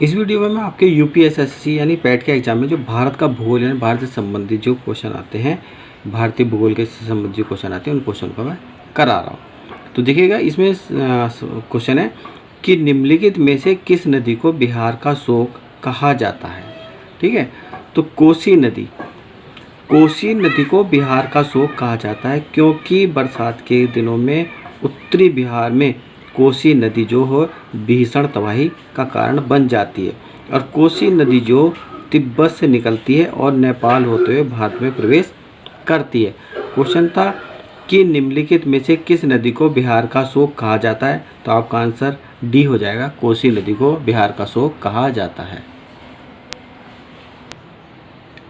इस वीडियो में मैं आपके यूपीएसएससी यानी पैट के एग्जाम में जो भारत का भूगोल यानी भारत से संबंधित जो क्वेश्चन आते हैं, भारतीय भूगोल के संबंधित जो क्वेश्चन आते हैं उन क्वेश्चन को मैं करा रहा हूँ। तो देखिएगा, इसमें क्वेश्चन है कि निम्नलिखित में से किस नदी को बिहार का शोक कहा जाता है। ठीक है, तो कोसी नदी को बिहार का शोक कहा जाता है क्योंकि बरसात के दिनों में उत्तरी बिहार में कोसी नदी जो हो भीषण तबाही का कारण बन जाती है और कोसी नदी जो तिब्बत से निकलती है और नेपाल होते हुए भारत में प्रवेश करती है। क्वेश्चन था कि निम्नलिखित में से किस नदी को बिहार का शोक कहा जाता है, तो आपका आंसर डी हो जाएगा, कोसी नदी को बिहार का शोक कहा जाता है।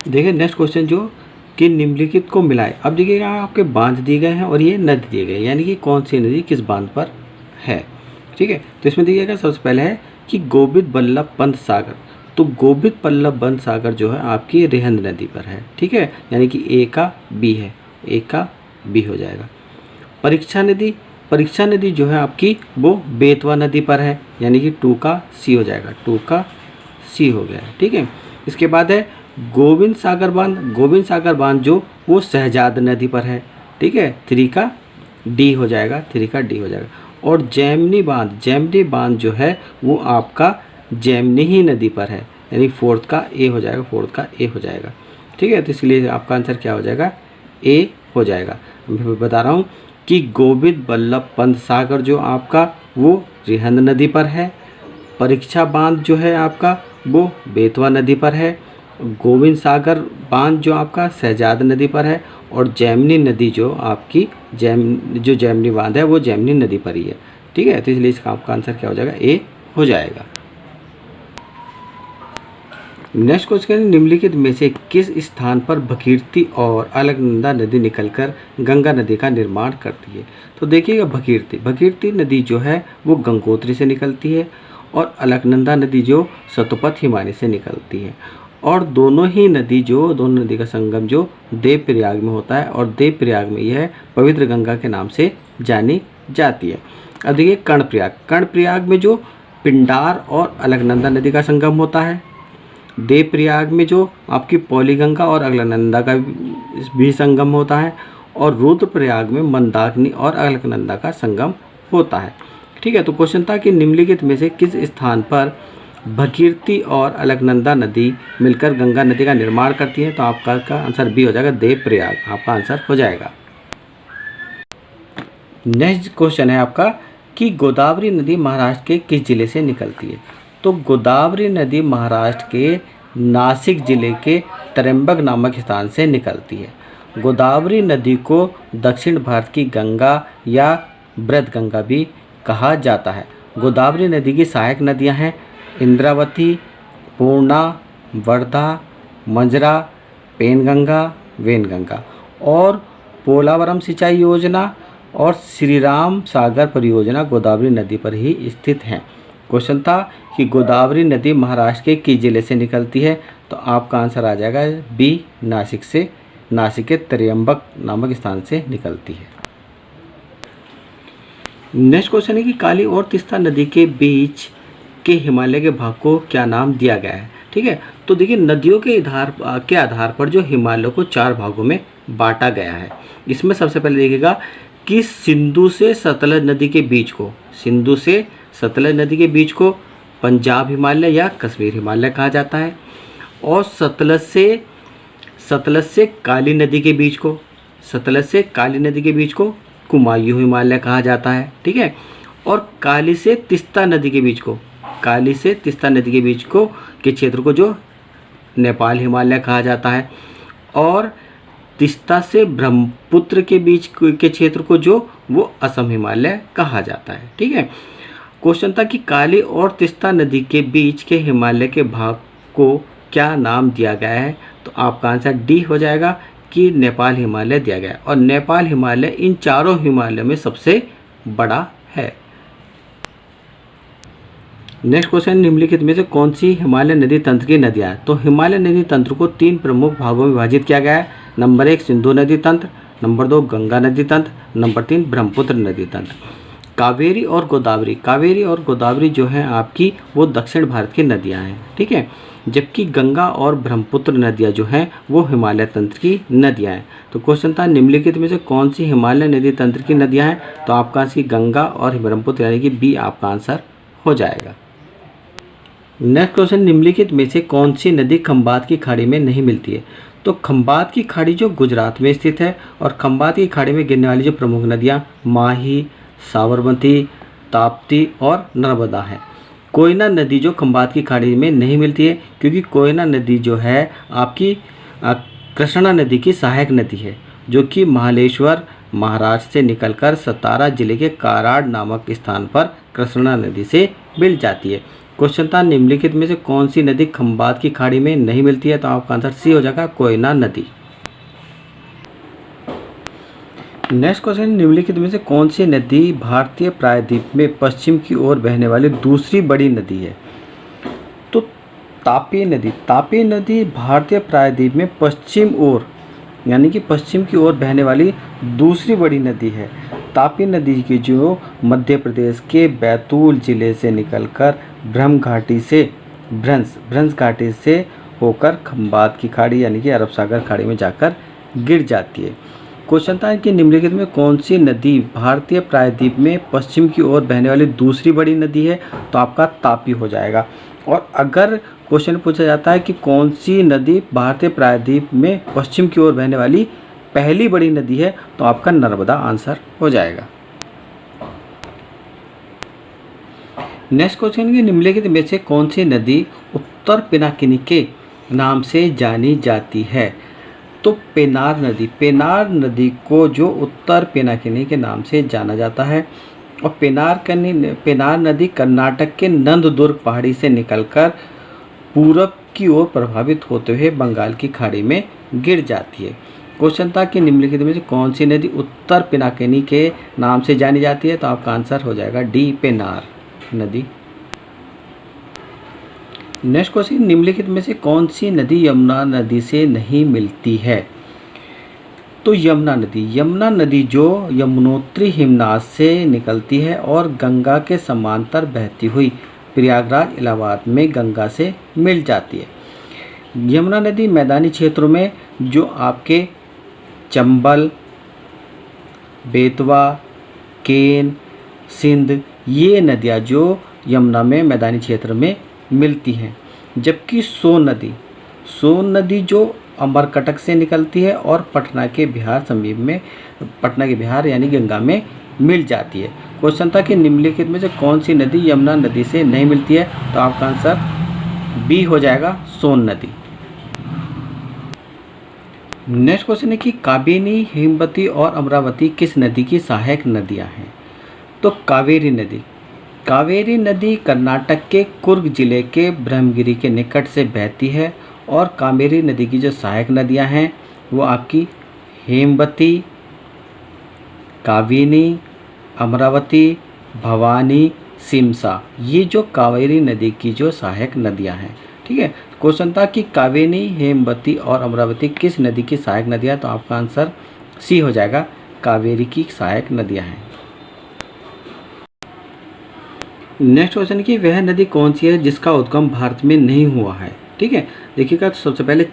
देखिए नेक्स्ट क्वेश्चन जो कि निम्नलिखित को मिलाए। अब देखिएगा, आपके बांध दिए गए हैं और ये नदी दिए गए, यानी कि कौन सी नदी किस बांध पर है। ठीक है, तो इसमें देखिएगा सबसे पहले है कि गोविंद बल्लभ पंत सागर। तो गोविंद बल्लभ पंत सागर जो है आपकी रिहंद नदी पर है। ठीक है, यानी कि ए का बी है, ए का बी हो जाएगा। परीक्षा नदी जो है आपकी वो बेतवा नदी पर है, यानी कि 2 का सी हो जाएगा, 2 का सी हो गया। ठीक है, इसके बाद है गोविंद सागर बांध जो वो शहजाद नदी पर है। ठीक है, 3 का डी हो जाएगा, 3 का डी हो जाएगा। और जैमनी बांध जो है वो आपका जैमनी ही नदी पर है, यानी 4 का ए हो जाएगा, 4 का ए हो जाएगा। ठीक है, तो इसलिए आपका आंसर क्या हो जाएगा, ए हो जाएगा। मैं बता रहा हूँ कि गोविंद बल्लभ पंत सागर जो आपका वो रिहंद नदी पर है, परीक्षा बांध जो है आपका वो बेतवा नदी पर है, गोविंद सागर बांध जो आपका शहजाद नदी पर है और जैमनी नदी जो आपकी जैमनी बांध है वो जैमनी नदी पर ही है। ठीक है, तो इसलिए इसका आपका आंसर क्या हो जाएगा, ए हो जाएगा। नेक्स्ट क्वेश्चन, निम्नलिखित में से किस स्थान पर भगीरथी और अलकनंदा नदी निकलकर गंगा नदी का निर्माण करती है। तो देखिएगा, भगीरथी नदी जो है वो गंगोत्री से निकलती है और अलकनंदा नदी जो सतपथ हिमालय से निकलती है और दोनों नदी का संगम जो देवप्रयाग में होता है और देवप्रयाग में यह पवित्र गंगा के नाम से जानी जाती है। अब देखिए कर्णप्रयाग में जो पिंडार और अलकनंदा नदी का संगम होता है, देवप्रयाग में जो आपकी पौलीगंगा और अलकनंदा का भी संगम होता है और रुद्रप्रयाग में मंदाकिनी और अलकनंदा का संगम होता है। ठीक है, तो क्वेश्चन था कि निम्नलिखित में से किस स्थान पर भगीरथी और अलकनंदा नदी मिलकर गंगा नदी का निर्माण करती है, तो आपका आंसर बी हो जाएगा, देवप्रयाग आपका आंसर हो जाएगा। नेक्स्ट क्वेश्चन है आपका कि गोदावरी नदी महाराष्ट्र के किस जिले से निकलती है। तो गोदावरी नदी महाराष्ट्र के नासिक जिले के त्र्यंबक नामक स्थान से निकलती है। गोदावरी नदी को दक्षिण भारत की गंगा या बृहद गंगा भी कहा जाता है। गोदावरी नदी की सहायक नदियां हैं इंद्रावती, पूर्णा, वर्धा, मंजरा, पेनगंगा, वेनगंगा और पोलावरम सिंचाई योजना और श्रीराम सागर परियोजना गोदावरी नदी पर ही स्थित हैं। क्वेश्चन था कि गोदावरी नदी महाराष्ट्र के किस जिले से निकलती है, तो आपका आंसर आ जाएगा बी, नासिक के त्र्यंबक नामक स्थान से निकलती है। नेक्स्ट क्वेश्चन है कि काली और तीस्ता नदी के बीच के हिमालय के भाग को क्या नाम दिया गया है। ठीक है, तो देखिए नदियों के आधार पर जो हिमालय को 4 भागों में बांटा गया है। इसमें सबसे पहले देखिएगा कि सिंधु से सतलज नदी के बीच को पंजाब हिमालय या कश्मीर हिमालय कहा जाता है और सतलज से काली नदी के बीच को कुमायूं हिमालय कहा जाता है। ठीक है, और काली से तीस्ता नदी के बीच को के क्षेत्र को जो नेपाल हिमालय कहा जाता है और तीस्ता से ब्रह्मपुत्र के बीच के क्षेत्र को जो वो असम हिमालय कहा जाता है। ठीक है, क्वेश्चन था कि काली और तीस्ता नदी के बीच के हिमालय के भाग को क्या नाम दिया गया है, तो आपका आंसर डी हो जाएगा कि नेपाल हिमालय दिया गया है और नेपाल हिमालय इन चारों हिमालय में सबसे बड़ा है। नेक्स्ट क्वेश्चन, निम्नलिखित में से कौन सी हिमालय नदी तंत्र की नदियाँ हैं। तो हिमालय नदी तंत्र को 3 प्रमुख भागों में विभाजित किया गया है। नंबर 1 सिंधु नदी तंत्र, नंबर 2 गंगा नदी तंत्र, नंबर 3 ब्रह्मपुत्र नदी तंत्र। कावेरी और गोदावरी, कावेरी और गोदावरी जो है आपकी वो दक्षिण भारत की नदियाँ हैं, ठीक है। जबकि गंगा और ब्रह्मपुत्र नदियाँ जो हैं वो हिमालय तंत्र की नदियाँ हैं। तो क्वेश्चन था निम्नलिखित में से कौन सी हिमालय नदी तंत्र की नदियाँ हैं, तो आपका आंसर गंगा और ब्रह्मपुत्र यानी कि बी आपका आंसर हो जाएगा। नेक्स्ट क्वेश्चन, निम्नलिखित में से कौन सी नदी खंबात की खाड़ी में नहीं मिलती है। तो खंबात की खाड़ी जो गुजरात में स्थित है और खंबात की खाड़ी में गिरने वाली जो प्रमुख नदियाँ माही, साबरमती, ताप्ती और नर्मदा है। कोयना नदी जो खंबात की खाड़ी में नहीं मिलती है क्योंकि कोयना नदी जो है आपकी कृष्णा नदी की सहायक नदी है, जो कि महालेश्वर महाराष्ट्र से निकलकर सतारा जिले के कराड़ नामक स्थान पर कृष्णा नदी से मिल जाती है। क्वेश्चन था निम्नलिखित में से कौन सी नदी खंबात की खाड़ी में नहीं मिलती है, तो आपका आंसर सी हो जाएगा कोयना नदी। नेक्स्ट क्वेश्चन, निम्नलिखित में से कौन सी नदी भारतीय प्रायद्वीप में पश्चिम की ओर बहने वाली दूसरी बड़ी नदी है। तो तापी नदी, तापी नदी भारतीय प्रायद्वीप में पश्चिम ओर यानी कि पश्चिम की ओर बहने वाली दूसरी बड़ी नदी है। तापी नदी की जो मध्य प्रदेश के बैतूल जिले से निकलकर भ्रंश घाटी से होकर खंबात की खाड़ी यानी कि अरब सागर खाड़ी में जाकर गिर जाती है। क्वेश्चन था कि निम्नलिखित में कौन सी नदी भारतीय प्रायद्वीप में पश्चिम की ओर बहने वाली दूसरी बड़ी नदी है, तो आपका तापी हो जाएगा। और अगर क्वेश्चन पूछा जाता है कि कौन सी नदी भारतीय प्रायद्वीप में पश्चिम की ओर बहने वाली पहली बड़ी नदी है, तो आपका नर्मदा आंसर हो जाएगा। नेक्स्ट क्वेश्चन की निम्नलिखित में से कौन सी नदी उत्तर पिनाकिनी के नाम से जानी जाती है। तो पेनार नदी, पेनार नदी को जो उत्तर पिनाकिनी के नाम से जाना जाता है और पेनार नदी कर्नाटक के नंददुर्ग पहाड़ी से निकलकर पूरब की ओर प्रभावित होते हुए बंगाल की खाड़ी में गिर जाती है। क्वेश्चन था कि निम्नलिखित में से कौन सी नदी उत्तर पिनाकिनी के नाम से जानी जाती है, तो आपका आंसर हो जाएगा डी पेनार नदी। नेक्स्ट क्वेश्चन, निम्नलिखित में से कौन सी नदी यमुना नदी से नहीं मिलती है। तो यमुना नदी जो यमुनोत्री हिमनाद से निकलती है और गंगा के समांतर बहती हुई प्रयागराज इलाहाबाद में गंगा से मिल जाती है। यमुना नदी मैदानी क्षेत्रों में जो आपके चंबल, बेतवा, केन, सिंध ये नदियाँ जो यमुना में मैदानी क्षेत्र में मिलती हैं। जबकि सोन नदी जो अमरकटक से निकलती है और पटना के बिहार यानी गंगा में मिल जाती है। क्वेश्चन था कि निम्नलिखित में से कौन सी नदी यमुना नदी से नहीं मिलती है, तो आपका आंसर बी हो जाएगा सोन नदी। नेक्स्ट क्वेश्चन है कि काबिनी, हेमवती और अमरावती किस नदी की सहायक नदियां हैं। तो कावेरी नदी कर्नाटक के कुर्ग जिले के ब्रह्मगिरी के निकट से बहती है और कावेरी नदी की जो सहायक नदियां हैं वो आपकी हेमवती, काबिनी, अमरावती, भवानी, सिमसा ये जो कावेरी नदी की जो सहायक नदियां हैं, ठीक है। क्वेश्चन था कि कावेरी, हेमवती और अमरावती किस नदी की सहायक नदियां, तो आपका आंसर सी हो जाएगा कावेरी की सहायक नदियां हैं। नेक्स्ट क्वेश्चन की वह नदी कौन सी है जिसका उद्गम भारत में नहीं हुआ है, ठीक है। देखिएगा, तो सबसे पहले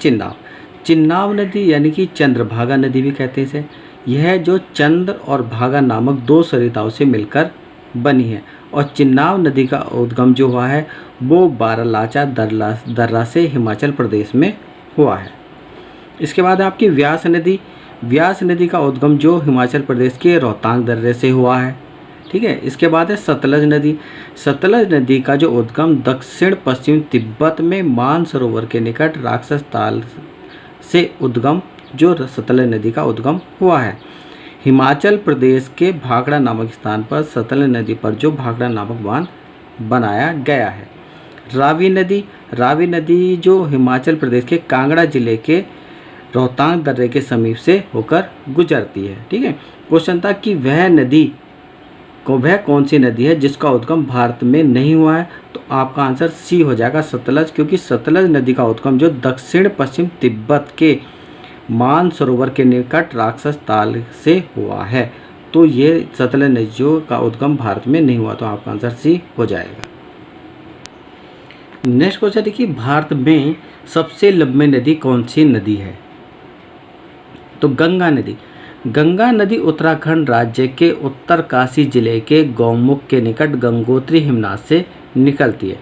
चिन्नाब नदी यानी कि चंद्रभागा नदी भी कहते हैं इसे। यह जो चंद्र और भागा नामक दो सरिताओं से मिलकर बनी है और चिन्नाब नदी का उद्गम जो हुआ है वो बारालाचा दर्रा से हिमाचल प्रदेश में हुआ है। इसके बाद आपकी व्यास नदी का उद्गम जो हिमाचल प्रदेश के रोहतांग दर्रे से हुआ है, ठीक है। इसके बाद है सतलज नदी का जो उद्गम दक्षिण पश्चिम तिब्बत में मानसरोवर के निकट राक्षस ताल से उद्गम जो सतलज नदी का उद्गम हुआ है। हिमाचल प्रदेश के भाखड़ा नामक स्थान पर सतलज नदी पर जो भाखड़ा नामक बांध बनाया गया है। रावी नदी जो हिमाचल प्रदेश के कांगड़ा जिले के रोहतांग दर्रे के समीप से होकर गुजरती है, ठीक है। क्वेश्चन था कि वह कौन सी नदी है जिसका उद्गम भारत में नहीं हुआ है, तो आपका आंसर सी हो जाएगा सतलज, क्योंकि सतलज नदी का उद्गम जो दक्षिण पश्चिम तिब्बत के मानसरोवर के निकट राक्षस ताल से हुआ है। तो ये सतलज नदी जो का उद्गम भारत में नहीं हुआ, तो आपका आंसर सी हो जाएगा। नेक्स्ट क्वेश्चन देखिए, भारत में सबसे लंबी नदी कौन सी नदी है? तो गंगा नदी। गंगा नदी उत्तराखंड राज्य के उत्तरकाशी जिले के गौमुख के निकट गंगोत्री हिमनाद से निकलती है।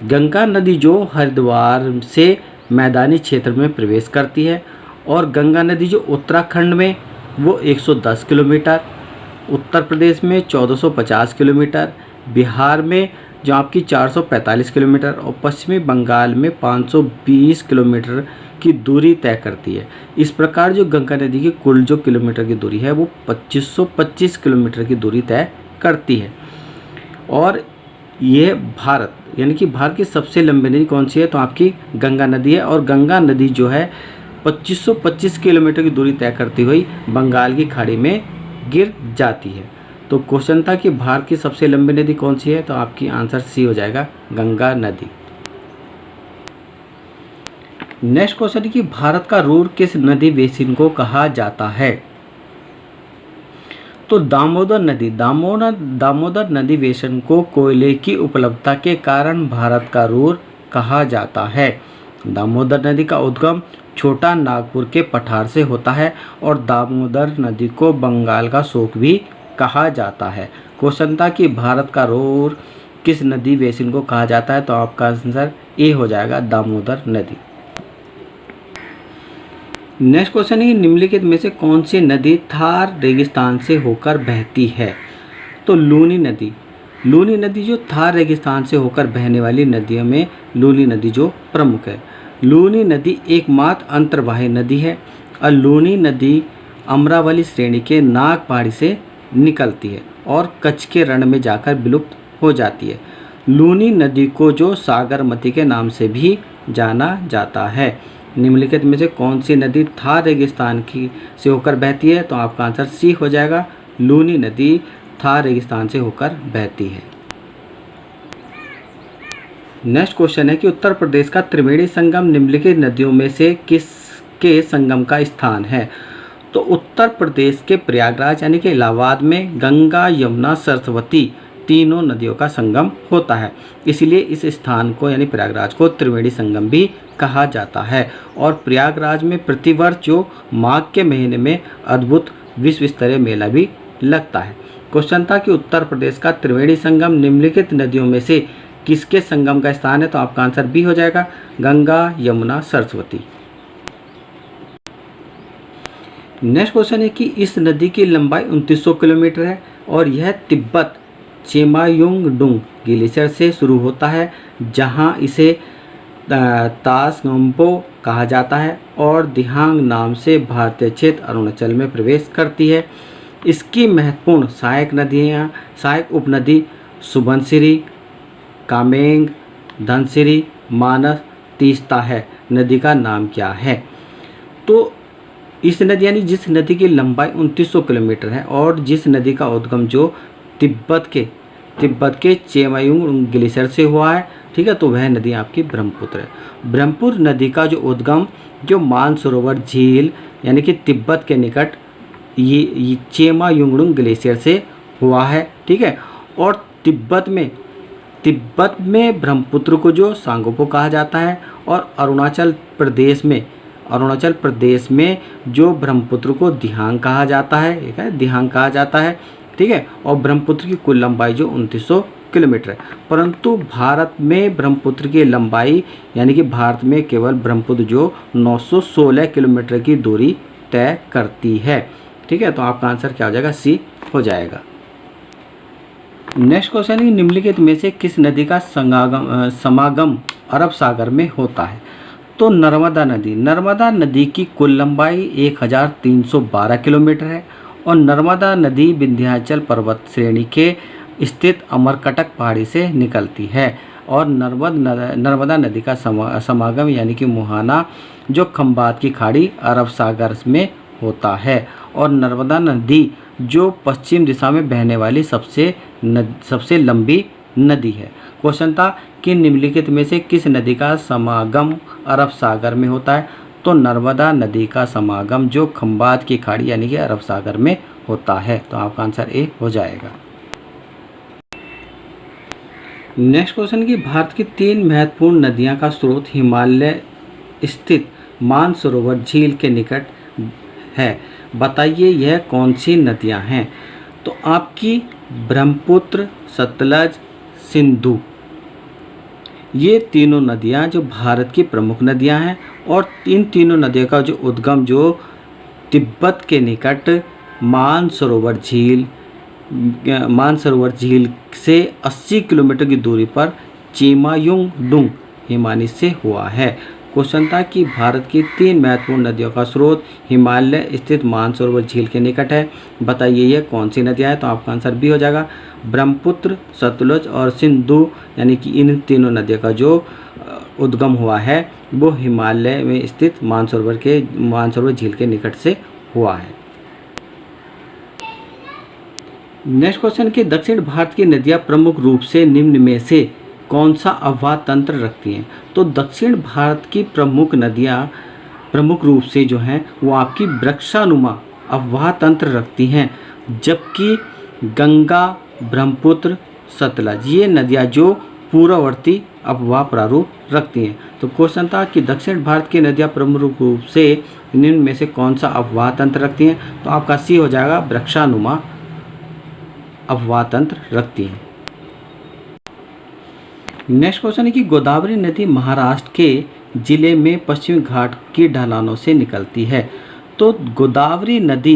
गंगा नदी जो हरिद्वार से मैदानी क्षेत्र में प्रवेश करती है, और गंगा नदी जो उत्तराखंड में वो 110 किलोमीटर, उत्तर प्रदेश में 1450 किलोमीटर, बिहार में जो आपकी 445 किलोमीटर और पश्चिमी बंगाल में 520 किलोमीटर की दूरी तय करती है। इस प्रकार जो गंगा नदी की कुल जो किलोमीटर की दूरी है वो 2525 किलोमीटर की दूरी तय करती है। और ये भारत यानी कि भारत की सबसे लंबी नदी कौन सी है? तो आपकी गंगा नदी है। और गंगा नदी जो है 2525 किलोमीटर की दूरी तय करती हुई बंगाल की खाड़ी में गिर जाती है। तो क्वेश्चन था कि भारत की सबसे लंबी नदी कौन सी है? तो आपकी आंसर सी हो जाएगा, गंगा नदी। नेक्स्ट क्वेश्चन है कि भारत का रूर किस नदी बेसिन को कहा जाता है? तो दामोदर नदी। दामोदर नदी बेसिन को कोयले की उपलब्धता के कारण भारत का रूर कहा जाता है। दामोदर नदी का उद्गम छोटा नागपुर के पठार से होता है, और दामोदर नदी को बंगाल का शोक भी कहा जाता है। क्वेश्चन था कि भारत का रूर किस नदी बेसिन को कहा जाता है? तो आपका आंसर ए हो जाएगा, दामोदर नदी। नेक्स्ट क्वेश्चन है, निम्नलिखित में से कौन सी नदी थार रेगिस्तान से होकर बहती है? तो लूनी नदी। लूनी नदी जो थार रेगिस्तान से होकर बहने वाली नदियों में लूनी नदी जो प्रमुख है। लूनी नदी एकमात्र अंतर्वाही नदी है, और लूनी नदी अमरावली श्रेणी के नाग पहाड़ी से निकलती है और कच्छ के रण में जाकर विलुप्त हो जाती है। लूनी नदी को जो सागरमती के नाम से भी जाना जाता है। निम्नलिखित में से कौन सी नदी थार रेगिस्तान की से होकर बहती है? तो आपका आंसर सी हो जाएगा, लूनी नदी थार रेगिस्तान से होकर बहती है। नेक्स्ट क्वेश्चन है कि उत्तर प्रदेश का त्रिवेणी संगम निम्नलिखित नदियों में से किसके संगम का स्थान है? तो उत्तर प्रदेश के प्रयागराज यानी कि इलाहाबाद में गंगा, यमुना, सरस्वती तीनों नदियों का संगम होता है। इसलिए इस स्थान को यानी प्रयागराज को त्रिवेणी संगम भी कहा जाता है। और प्रयागराज में प्रतिवर्ष जो माघ के महीने में अद्भुत विश्व स्तरीय मेला भी लगता है। क्वेश्चन था कि उत्तर प्रदेश का त्रिवेणी संगम निम्नलिखित नदियों में से किसके संगम का स्थान है? तो आपका आंसर बी हो जाएगा, गंगा, यमुना, सरस्वती। नेक्स्ट क्वेश्चन है कि इस नदी की लंबाई 2900 किलोमीटर है, और यह तिब्बत चेमायुंगडुंग ग्लेशियर से शुरू होता है, जहां इसे तासंगपो कहा जाता है, और दिहांग नाम से भारतीय क्षेत्र अरुणाचल में प्रवेश करती है। इसकी महत्वपूर्ण सहायक उपनदी सुबनसिरी, कामेंग, धनसिरी, मानस, तीस्ता है। नदी का नाम क्या है? तो इस नदी यानी जिस नदी की लंबाई 2900 किलोमीटर है और जिस नदी का उद्गम जो तिब्बत के चेमायुंग ग्लेशियर से हुआ है, ठीक है, तो वह नदी आपकी ब्रह्मपुत्र है। ब्रह्मपुत्र नदी का जो उद्गम जो मानसरोवर झील यानी कि तिब्बत के निकट ये चेमायुंगडुंग ग्लेशियर से हुआ है, ठीक है। और तिब्बत में ब्रह्मपुत्र को जो सांगोपो कहा जाता है, और अरुणाचल प्रदेश में जो ब्रह्मपुत्र को दिहांग कहा जाता है, ठीक है, दिहांग कहा जाता है, ठीक है। और ब्रह्मपुत्र की कुल लंबाई जो 2900 किलोमीटर है। परंतु भारत में ब्रह्मपुत्र की लंबाई यानी कि भारत में केवल ब्रह्मपुत्र जो 916 किलोमीटर की दूरी तय करती है, ठीक है। तो आपका आंसर क्या हो जाएगा? सी हो जाएगा। नेक्स्ट क्वेश्चन है, निम्नलिखित में से किस नदी का समागम अरब सागर में होता है? तो नर्मदा नदी की कुल लंबाई 1312 किलोमीटर है, और नर्मदा नदी विंध्याचल पर्वत श्रेणी के स्थित अमरकटक पहाड़ी से निकलती है। और नर्मदा नदी का समागम यानी कि मुहाना जो खंबात की खाड़ी अरब सागर में होता है। और नर्मदा नदी जो पश्चिम दिशा में बहने वाली सबसे लंबी नदी है। क्वेश्चन था कि निम्नलिखित में से किस नदी का समागम अरब सागर में होता है? तो नर्मदा नदी का समागम जो खंबात की खाड़ी यानी कि अरब सागर में होता है। तो आपका आंसर ए हो जाएगा। नेक्स्ट क्वेश्चन की भारत की 3 महत्वपूर्ण नदियां का स्रोत हिमालय स्थित मानसरोवर झील के निकट है। बताइए यह कौन सी नदियां हैं। तो आपकी ब्रह्मपुत्र, सतलज, सिंधु, ये तीनों नदियां जो भारत की प्रमुख नदियां हैं और इन तीनों नदियों का जो उद्गम जो तिब्बत के निकट मानसरोवर झील से 80 किलोमीटर की दूरी पर चिमायुंगडुंग हिमानी से हुआ है। क्वेश्चन था कि भारत की 3 महत्वपूर्ण नदियों का स्रोत हिमालय स्थित मानसरोवर झील के निकट है। बताइए यह कौन सी नदियाँ हैं। तो आपका आंसर बी हो जाएगा, ब्रह्मपुत्र, सतलुज और सिंधु, यानी कि इन तीनों नदियों का जो उद्गम हुआ है वो हिमालय में स्थित मानसरोवर झील के निकट से हुआ है। नेक्स्ट क्वेश्चन कि दक्षिण भारत की नदियाँ प्रमुख रूप से निम्न में से कौन सा अववाह तंत्र रखती हैं। तो दक्षिण भारत की प्रमुख नदियाँ प्रमुख रूप से जो हैं वो आपकी वृक्षानुमा अववाह तंत्र रखती हैं, जबकि गंगा, ब्रह्मपुत्र, सतलज ये नदियाँ जो पूर्ववर्ती अववाह प्रारूप रखती हैं। तो क्वेश्चन था कि दक्षिण भारत की नदियाँ प्रमुख रूप से निम्न में से कौन सा अववाह तंत्र रखती हैं। तो आपका सी हो जाएगा, वृक्षानुमा अववाह तंत्र रखती हैं। नेक्स्ट क्वेश्चन है कि गोदावरी नदी महाराष्ट्र के जिले में पश्चिमी घाट की ढलानों से निकलती है। तो गोदावरी नदी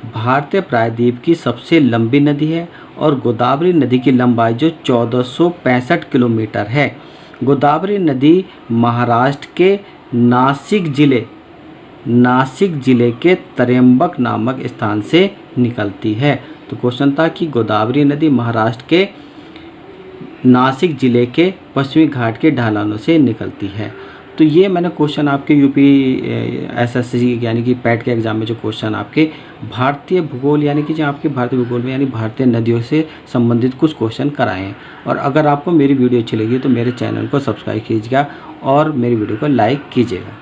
भारतीय प्रायद्वीप की सबसे लंबी नदी है और गोदावरी नदी की लंबाई जो 1465 किलोमीटर है। गोदावरी नदी महाराष्ट्र के नासिक जिले के त्र्यंबक नामक स्थान से निकलती है। तो क्वेश्चन था कि गोदावरी नदी महाराष्ट्र के नासिक जिले के पश्चिमी घाट के ढलानों से निकलती है। तो ये मैंने क्वेश्चन आपके यूपी एसएससी यानी कि पैट के एग्जाम में जो क्वेश्चन आपके भारतीय भूगोल यानी कि जो आपके भारतीय भूगोल में यानी भारतीय नदियों से संबंधित कुछ क्वेश्चन कराए हैं। और अगर आपको मेरी वीडियो अच्छी लगी तो मेरे चैनल को सब्सक्राइब कीजिएगा और मेरी वीडियो को लाइक कीजिएगा।